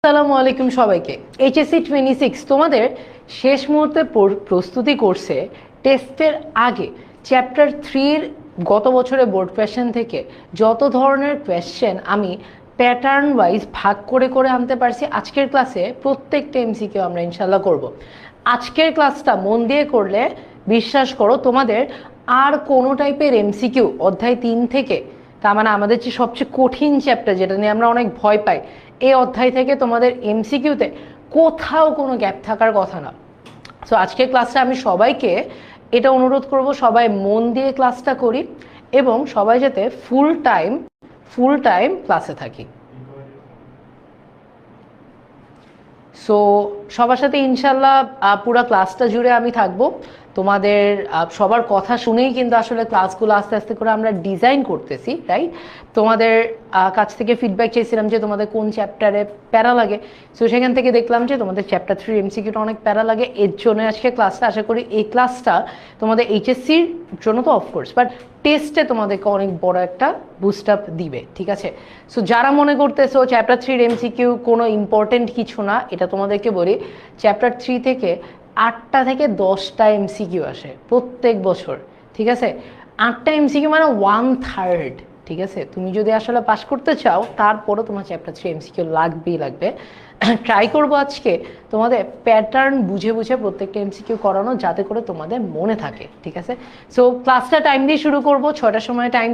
আসসালামু আলাইকুম সবাইকে। এইচএসসি 26 তোমাদের শেষ মুহূর্তে প্রস্তুতি করছে টেস্টের আগে চ্যাপ্টার 3-র গত বছরের বোর্ড কোয়েশ্চেন থেকে যত ধরনের কোয়েশ্চেন আমি প্যাটার্ন ওয়াইজ ভাগ করে করে আনতে পারছি। আজকের ক্লাসে প্রত্যেকটা এমসিকিউ আমরা ইনশাল্লাহ করব। আজকের ক্লাসটা মন দিয়ে করলে বিশ্বাস করো তোমাদের আর কোনো টাইপের এমসিকিউ অধ্যায় 3 থেকে, তার মানে আমাদের যে সবচেয়ে কঠিন চ্যাপ্টার যেটা নিয়ে আমরা অনেক ভয় পাই, এই অধ্যায় থেকে তোমাদের এমসিকিউতে কোথাও কোনো গ্যাপ থাকার কথা না। সো আজকের ক্লাসে আমি সবাইকে এটা অনুরোধ করব, সবাই মন দিয়ে ক্লাসটা করি এবং সবাই যাতে ফুল টাইম ক্লাসে থাকি। সো সবার সাথে ইনশাল্লাহ পুরো ক্লাসটা জুড়ে আমি থাকবো। তোমাদের সবার কথা শুনেই কিন্তু আসলে ক্লাসগুলো আস্তে আস্তে করে আমরা ডিজাইন করতেছি, রাইট? তোমাদের কাছ থেকে ফিডব্যাক চেয়েছিলাম যে তোমাদের কোন চ্যাপ্টারে প্যারা লাগে। সো সেখান থেকে দেখলাম যে তোমাদের চ্যাপ্টার 3 এমসিকিউটা অনেক প্যারা লাগে। এর জন্য আজকে ক্লাসটা, আশা করি এই ক্লাসটা তোমাদের এইচএসসির জন্য তো অফকোর্স, বাট টেস্টে তোমাদেরকে অনেক বড় একটা বুস্ট আপ দিবে, ঠিক আছে? সো যারা মনে করতেছো চ্যাপ্টার 3 এমসিকিউ কোনো ইম্পর্টেন্ট কিছু না, এটা তোমাদেরকে বলি, চ্যাপ্টার 3 থেকে 8টা থেকে 10টা এমসিকিউ আসে প্রত্যেক বছর, ঠিক আছে? 8টা এমসিকিউ মানে 1/3, ঠিক আছে? তুমি যদি আসলে পাস করতে চাও তারপরও তোমার চ্যাপ্টার 3 এমসিকিউ লাগবেই লাগবে। ট্রাই করবো আজকে তোমাদের প্যাটার্ন বুঝে বুঝে প্রত্যেকটা এমসিকিউ করানো, যাতে করে তোমাদের মনে থাকে, ঠিক আছে? সো ক্লাসটা টাইম দিয়ে শুরু করবো, 6টার সময় টাইম